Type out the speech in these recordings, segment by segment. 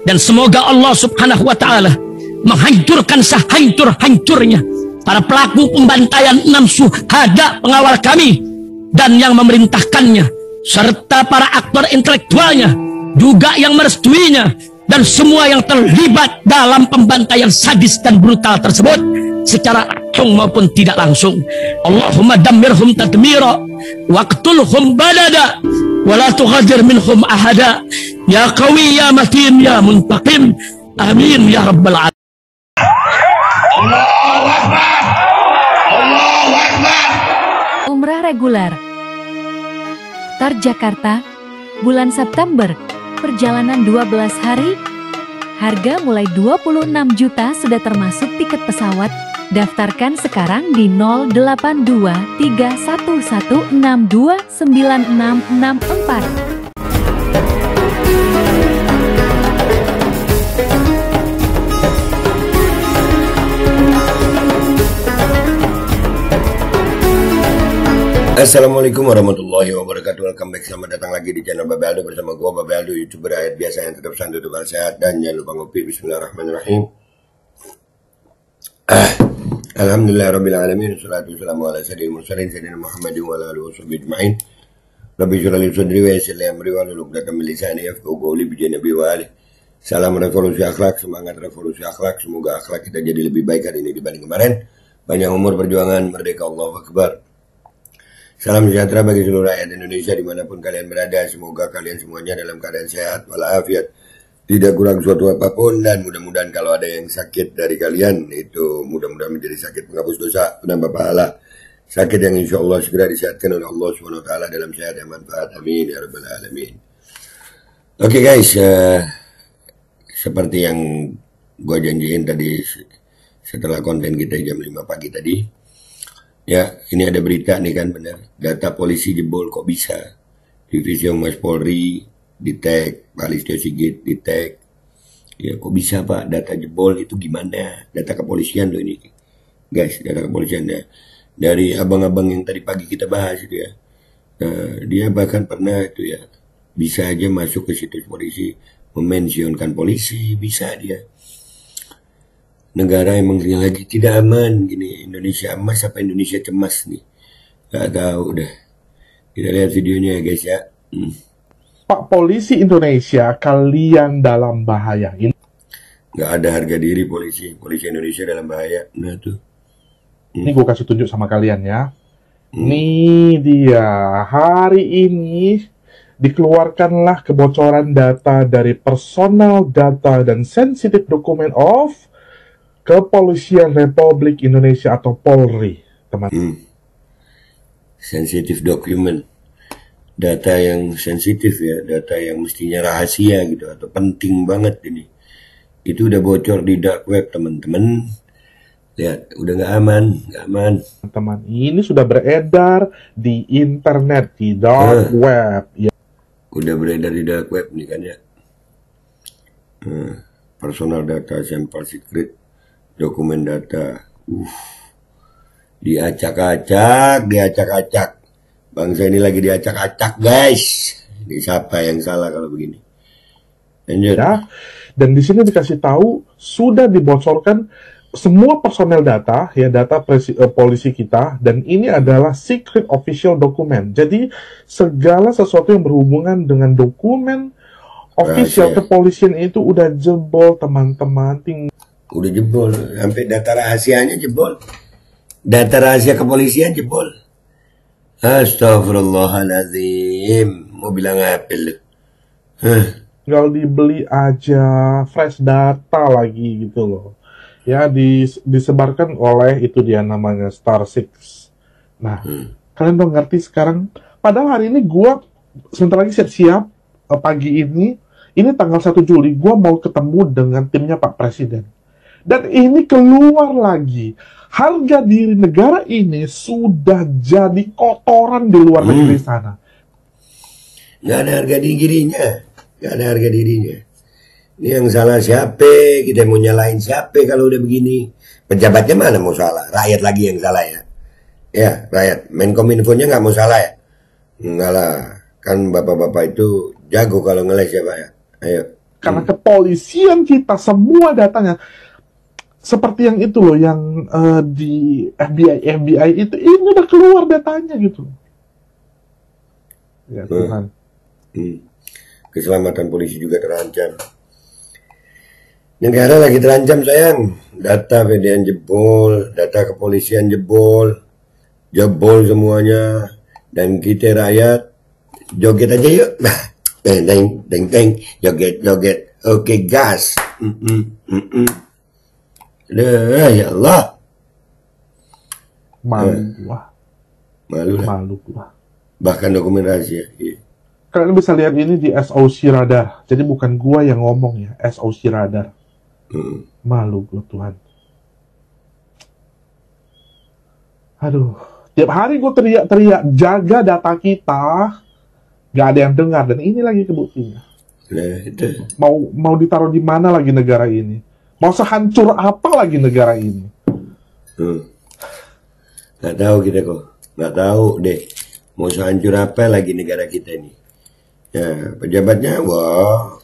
Dan semoga Allah subhanahu wa ta'ala menghancurkan sehancur-hancurnya para pelaku pembantaian 6 syuhada pengawal kami dan yang memerintahkannya, serta para aktor intelektualnya juga yang merestuinya, dan semua yang terlibat dalam pembantaian sadis dan brutal tersebut secara langsung maupun tidak langsung. Allahumma dammirhum tadmira waqtulhum badada wala tughadir minhum ahada ya qawi ya matin ya muntaqim amin ya rabbal alamin. Allahu Akbar. Allahu Akbar. Umrah reguler Tar Jakarta bulan September, perjalanan 12 hari, harga mulai 26 juta sudah termasuk tiket pesawat. Daftarkan sekarang di 082311629664. Assalamualaikum warahmatullahi wabarakatuh. Welcome back, selamat datang lagi di channel Babe Aldo bersama gua Babe Aldo, YouTuber rakyat biasa yang tetap santai, tukar sehat, dan jangan lupa ngopi. Bismillahirrahmanirrahim. Alhamdulillah rabbil alamin, wassalatu wassalamu ala sayyidil mursalin sayyidina Muhammadin wa ala alihi washabbihi ajmain. Rabbi shrah li sadri wa yassir li amri wahlul 'uqdatam min lisani yafqahu qawli bi nabi wa ali. Salam revolusi akhlak, semangat revolusi akhlak. Semoga akhlak kita jadi lebih baik hari ini dibanding kemarin. Panjang umur, perjuangan, merdeka, Allahu Akbar. Salam sejahtera bagi seluruh rakyat Indonesia dimanapun kalian berada. Semoga kalian semuanya dalam keadaan sehat walafiat, tidak kurang suatu apapun, dan mudah-mudahan kalau ada yang sakit dari kalian itu mudah-mudahan menjadi sakit penghapus dosa, penambah pahala, sakit yang insya Allah segera disehatkan oleh Allah SWT dalam sehat dan manfaat, amin ya rabbal alamin. Oke guys, seperti yang gue janjiin tadi setelah konten kita jam 5 pagi tadi, ya, ini ada berita nih kan, benar. Data polisi jebol, kok bisa? Divisi Humas Polri di-tag, Pak Listio Sigit di-tag. Ya, kok bisa Pak data jebol, itu gimana? Data kepolisian loh ini. Guys, data kepolisian ya. Dari abang-abang yang tadi pagi kita bahas itu ya. Dia bahkan pernah itu ya, bisa aja masuk ke situs polisi, memensiunkan polisi, bisa dia. Negara emang lagi tidak aman gini. Indonesia emas apa Indonesia cemas nih? Gak tahu udah. Kita lihat videonya ya guys ya. Pak Polisi Indonesia, kalian dalam bahaya. Gak ada harga diri polisi. Polisi Indonesia dalam bahaya. Nah tuh. Ini gue kasih tunjuk sama kalian ya. Nih dia. Hari ini dikeluarkanlah kebocoran data dari personal data dan sensitive dokumen of Kepolisian Republik Indonesia atau Polri, teman. Sensitif dokumen, data yang sensitif ya, data yang mestinya rahasia gitu atau penting banget ini. Itu udah bocor di dark web teman-teman. Lihat, udah nggak aman, nggak aman. Teman, ini sudah beredar di internet, di dark web. Ya. Udah beredar di dark web nih kan ya. Personal data, sampel secret, dokumen data, diacak-acak. Bangsa ini lagi diacak-acak guys. Ini siapa yang salah kalau begini? Lanjut. Ya, dan di sini dikasih tahu sudah dibocorkan semua personel data, ya data polisi kita, dan ini adalah secret official document. Jadi segala sesuatu yang berhubungan dengan dokumen official kepolisian itu udah jebol teman-teman. Udah jebol, sampai data rahasianya jebol. Data rahasia kepolisian jebol. Astagfirullahaladzim. Mau bilang apa lu? Tinggal dibeli aja, fresh data lagi gitu loh. Ya, disebarkan oleh itu dia namanya Star Six. Nah, kalian udah ngerti sekarang. Padahal hari ini gua sebentar lagi siap-siap pagi ini tanggal 1 Juli, gua mau ketemu dengan timnya Pak Presiden. Dan ini keluar lagi. Harga diri negara ini sudah jadi kotoran di luar negeri sana. Nggak ada harga dirinya. Nggak ada harga dirinya. Ini yang salah siapa? Kita mau nyalain siapa kalau udah begini? Pejabatnya mana mau salah? Rakyat lagi yang salah ya? Ya, rakyat. Menkominfo-nya nggak mau salah ya? Enggak lah. Kan bapak-bapak itu jago kalau ngeles ya Pak ya. Ayo. Karena kepolisian kita semua datanya seperti yang itu loh, yang di FBI itu ini udah keluar datanya gitu. Ya Tuhan. Keselamatan polisi juga terancam. Negara lagi terancam sayang. Data PDN jebol, data kepolisian jebol semuanya. Dan kita rakyat joget aja yuk. Teng teng teng, joget. Oke gas. Ya Allah. Malu gua. Bahkan dokumen rahasia. Iya. Kalian bisa lihat ini di SOC Radar. Jadi bukan gua yang ngomong ya, SOC Radar. Malu gua Tuhan. Aduh, tiap hari gua teriak-teriak jaga data kita, gak ada yang dengar, dan ini lagi kebuktinya. Nah, itu. Mau ditaruh di mana lagi negara ini? Mau sehancur apa lagi negara ini? Nggak tahu kita kok, nggak tahu deh. Mau sehancur apa lagi negara kita ini? Ya, pejabatnya, wah,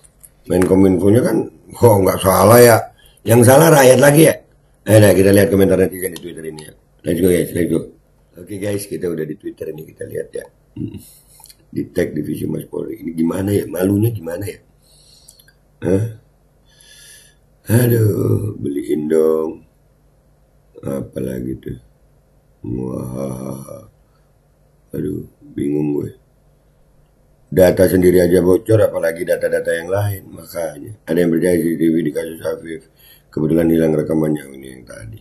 Menkominfo-nya kan, nggak salah ya. Yang salah rakyat lagi ya. Nah, kita lihat komentar netizen di Twitter ini ya. Let's go guys, let's go. Oke guys, kita udah di Twitter ini, kita lihat ya. Di tag Divisi Mas Polri. Ini gimana ya? Malunya gimana ya? Aduh, beliin dong. Apalagi tuh. Wah. Aduh, bingung gue. Data sendiri aja bocor, apalagi data-data yang lain. Makanya, ada yang percaya CCTV di kasus Afif. Kebetulan hilang rekamannya, ini yang tadi.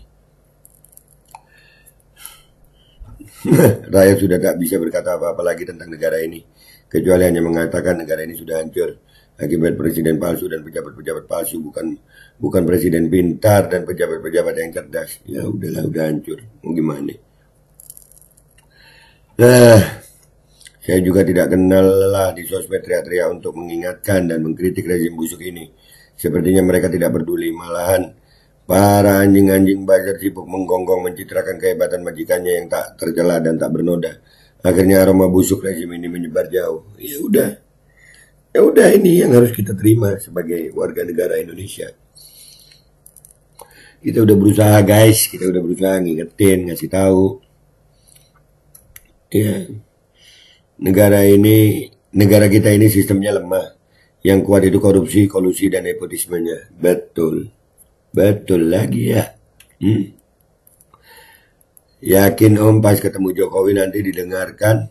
Rakyat sudah gak bisa berkata apa-apa lagi tentang negara ini. Kecuali hanya mengatakan negara ini sudah hancur. Akibat presiden palsu dan pejabat-pejabat palsu. Bukan presiden pintar dan pejabat-pejabat yang cerdas. Ya udahlah, udah hancur. Mau gimana? Saya juga tidak kenal lelah di sosmed teriak-teriak untuk mengingatkan dan mengkritik rezim busuk ini. Sepertinya mereka tidak peduli, malahan para anjing-anjing buzzer sibuk menggonggong mencitrakan kehebatan majikannya yang tak tercela dan tak bernoda. Akhirnya aroma busuk rezim ini menyebar jauh. Ya udah ini yang harus kita terima sebagai warga negara Indonesia. Kita udah berusaha guys, kita udah berusaha ngingetin, ngasih tahu. Ya. Negara kita ini sistemnya lemah. Yang kuat itu korupsi, kolusi, dan nepotismenya. Betul lagi ya. Yakin Om pas ketemu Jokowi nanti didengarkan?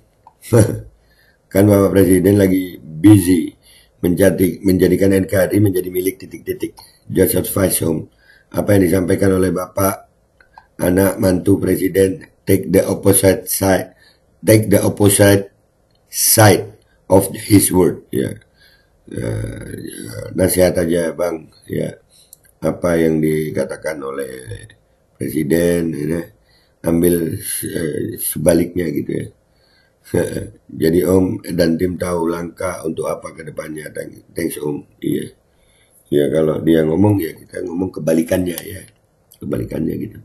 Kan Bapak Presiden lagi busy menjadikan NKRI menjadi milik titik-titik. Just advice Om. Apa yang disampaikan oleh Bapak, anak mantu Presiden, take the opposite side of his word, ya. Nasihat aja Bang, ya. Apa yang dikatakan oleh Presiden, ya. Ambil sebaliknya gitu ya. Jadi Om dan tim tahu langkah untuk apa ke depannya. Thanks Om. Iya. Ya kalau dia ngomong ya kita ngomong kebalikannya ya. Kebalikannya gitu.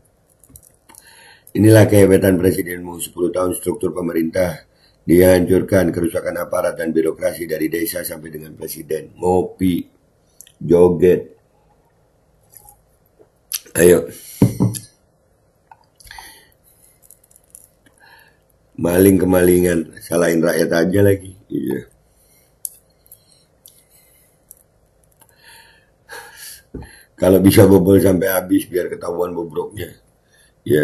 Inilah kehebatan Presidenmu, 10 tahun struktur pemerintah dihancurkan, kerusakan aparat dan birokrasi dari desa sampai dengan presiden. Ngopi, joget. Ayo. Maling-kemalingan, salahin rakyat aja lagi. Iya. Kalau bisa bobol sampai habis biar ketahuan bobroknya. Ya,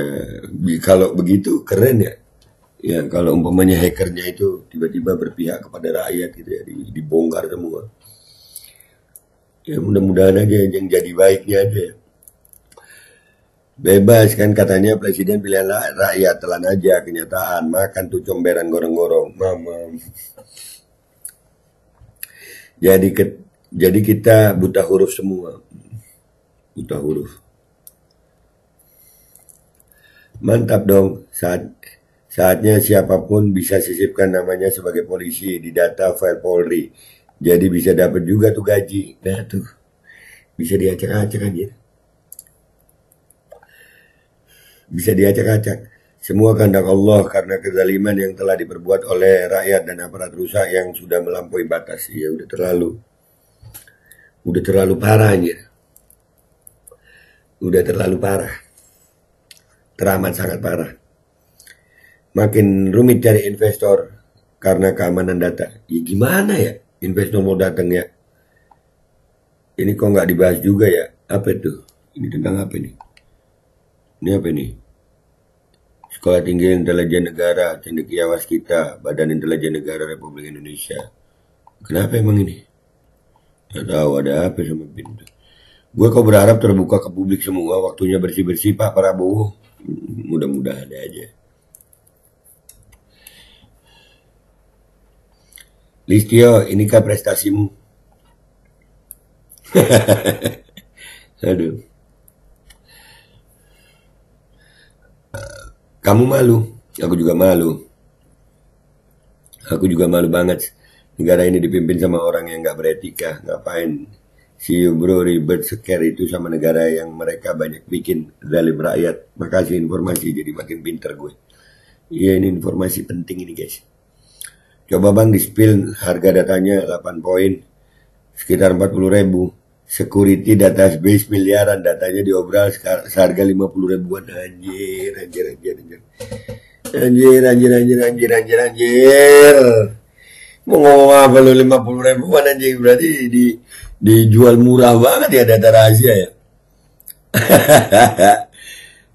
kalau begitu keren ya. Ya, kalau umpamanya hackernya itu tiba-tiba berpihak kepada rakyat gitu ya, dibongkar semua. Ya, mudah-mudahan aja yang jadi baiknya aja. Bebas kan katanya Presiden pilihan rakyat, telan aja kenyataan. Makan tuh comberan gorong-gorong. Mama. Jadi kita buta huruf semua. Buta huruf. Mantap dong, saatnya siapapun bisa sisipkan namanya sebagai polisi di data file Polri. Jadi bisa dapat juga tuh gaji. Nah tuh, bisa diacak-acak aja. Bisa diacak-acak. Semua kehendak Allah karena kezaliman yang telah diperbuat oleh rakyat dan aparat rusak yang sudah melampaui batas. Ya udah terlalu. Udah terlalu parah anjir. Udah terlalu parah. Teramat sangat parah. Makin rumit cari investor karena keamanan data. Ya gimana ya investor mau datang ya? Ini kok nggak dibahas juga ya? Apa itu? Ini tentang apa nih? Ini apa nih? Sekolah Tinggi Intelijen Negara, Cendekia Waskita, Badan Intelijen Negara Republik Indonesia. Kenapa emang ini? Nggak tahu ada apa sama pintu. Gue kok berharap terbuka ke publik semua, waktunya bersih-bersih Pak Prabowo. Mudah-mudahan aja. Listio, inikah prestasimu? Aduh. Kamu malu, aku juga malu. Aku juga malu banget. Negara ini dipimpin sama orang yang gak beretika. Ngapain? See you bro, ribet scare itu sama negara yang mereka banyak bikin zalim rakyat. Makasih informasi, jadi makin pinter gue. Iya, ini informasi penting ini guys. Coba bang di-spill harga datanya 8 poin, sekitar 40.000. Security database miliaran, datanya diobral seharga 50 ribuan. Anjir. Mau ngomong apa lu 50 ribuan anjing, berarti dijual murah banget ya data rahasia ya.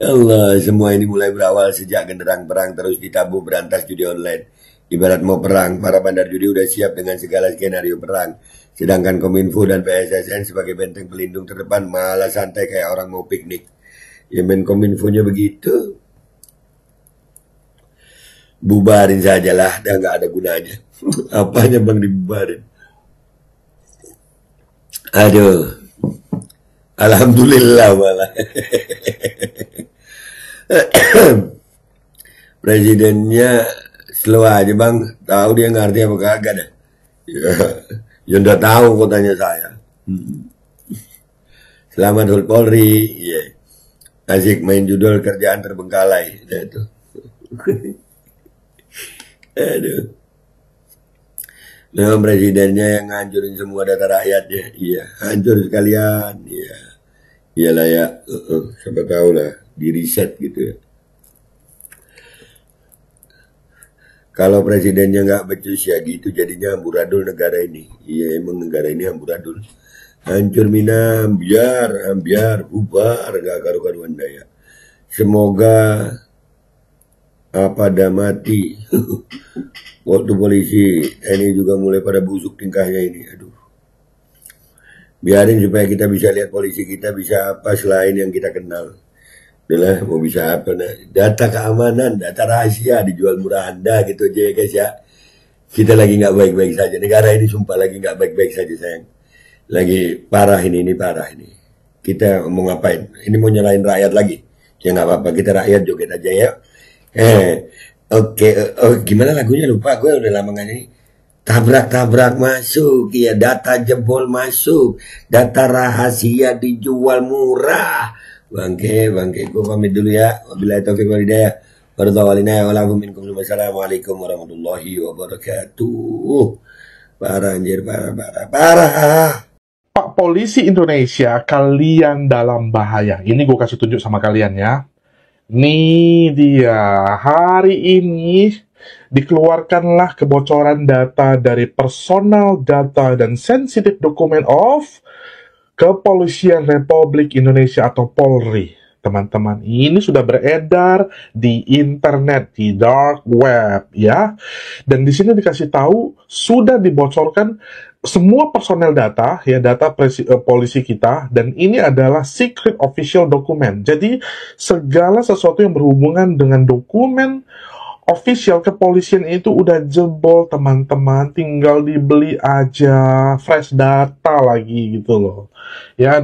Allah, semua ini mulai berawal sejak genderang perang terus ditabuh berantas judi online. Ibarat mau perang, para bandar judi udah siap dengan segala skenario perang. Sedangkan Kominfo dan PSSN sebagai benteng pelindung terdepan malah santai kayak orang mau piknik. Ya Menkominfonya begitu. Bubarin sajalah, dah nggak ada gunanya. Apanya bang dibubarin? Aduh, alhamdulillah malah. Presidennya slow aja bang, tahu dia ngerti apa kagak dah. Ya udah tahu kok tanya saya. Selamat Hul Polri, yeah. Asik main judul kerjaan terbengkalai, itu. Aduh. Nah, presidennya yang ngancurin semua data rakyatnya, iya, hancur sekalian, iya, iyalah ya, siapa tahu lah, di riset gitu ya. Kalau presidennya nggak becus ya gitu, jadinya amburadul negara ini. Iya emang negara ini amburadul, hancur mina, ambiar, bubar, nggak karu-karuan daya. Semoga apa dah mati. Waktu polisi ini juga mulai pada busuk tingkahnya ini. Aduh. Biarin supaya kita bisa lihat polisi kita bisa apa selain yang kita kenal. Udahlah, mau bisa apa nah. Data keamanan, data rahasia dijual murah Anda gitu aja ya guys ya. Kita lagi nggak baik-baik saja. Negara ini sumpah lagi nggak baik-baik saja sayang. Lagi parah ini parah ini. Kita mau ngapain? Ini mau nyalain rakyat lagi. Ya nggak apa-apa, kita rakyat joget aja ya. Oke, gimana lagunya lupa gue udah lama nggak nyanyi. Tabrak-tabrak masuk, ya data jebol masuk, data rahasia dijual murah. Bangke, gue pamit dulu ya. Wabillahi taufiq wal hidayah. Wassalamualaikum warahmatullahi wabarakatuh. Parah anjir, parah. Pak Polisi Indonesia, kalian dalam bahaya. Ini gue kasih tunjuk sama kalian ya. Nih dia, hari ini dikeluarkanlah kebocoran data dari personal data dan sensitive dokumen of Kepolisian Republik Indonesia atau Polri. Teman-teman, ini sudah beredar di internet, di dark web ya. Dan di sini dikasih tahu sudah dibocorkan semua personel data, ya data polisi kita, dan ini adalah secret official document. Jadi segala sesuatu yang berhubungan dengan dokumen official kepolisian itu udah jebol teman-teman, tinggal dibeli aja, fresh data lagi gitu loh. Ya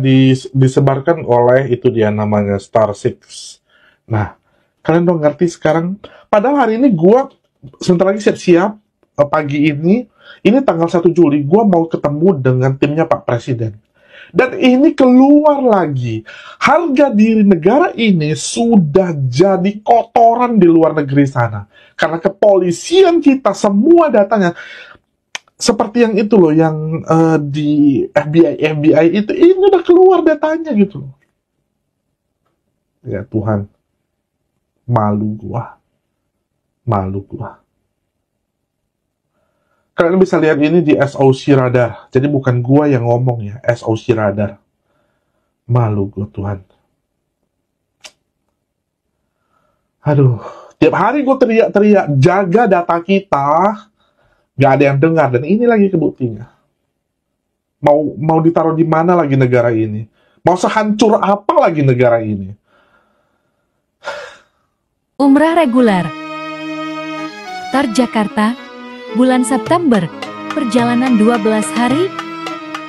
disebarkan oleh itu dia namanya Star Six. Nah, kalian dong ngerti sekarang. Padahal hari ini gua sebentar lagi siap-siap pagi ini tanggal 1 Juli, gue mau ketemu dengan timnya Pak Presiden. Dan ini keluar lagi, harga diri negara ini sudah jadi kotoran di luar negeri sana. Karena kepolisian kita, semua datanya, seperti yang itu loh, yang di FBI itu, ini udah keluar datanya gitu loh. Ya Tuhan, malu gua. Kalian bisa lihat ini di SOC Radar. Jadi bukan gua yang ngomong ya, SOC Radar. Malu gua Tuhan. Aduh, tiap hari gua teriak-teriak, jaga data kita. Gak ada yang dengar, dan ini lagi kebuktinya. Mau ditaruh di mana lagi negara ini? Mau sehancur apa lagi negara ini? Umrah reguler. Qatar Jakarta, bulan September, perjalanan 12 hari,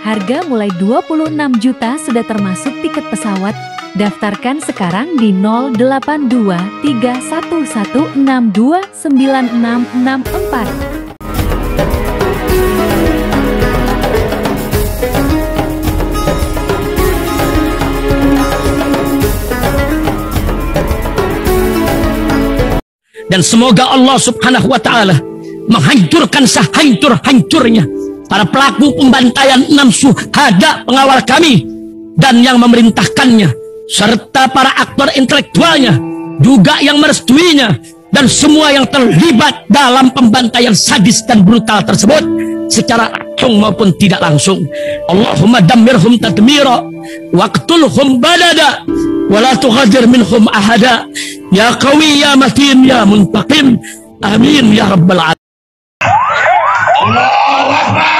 harga mulai 26 juta sudah termasuk tiket pesawat. Daftarkan sekarang di 082311629664. Dan semoga Allah subhanahu wa ta'ala menghancurkan sehancur-hancurnya para pelaku pembantaian 6 syuhada pengawal kami dan yang memerintahkannya, serta para aktor intelektualnya, juga yang merestuinya, dan semua yang terlibat dalam pembantaian sadis dan brutal tersebut secara langsung maupun tidak langsung. Allahumma dammirhum tadmira waqtulhum balada wala tughadir minhum ahada ya qawi ya matin ya muntaqim amin ya rabbal alamin. Allahu Akbar.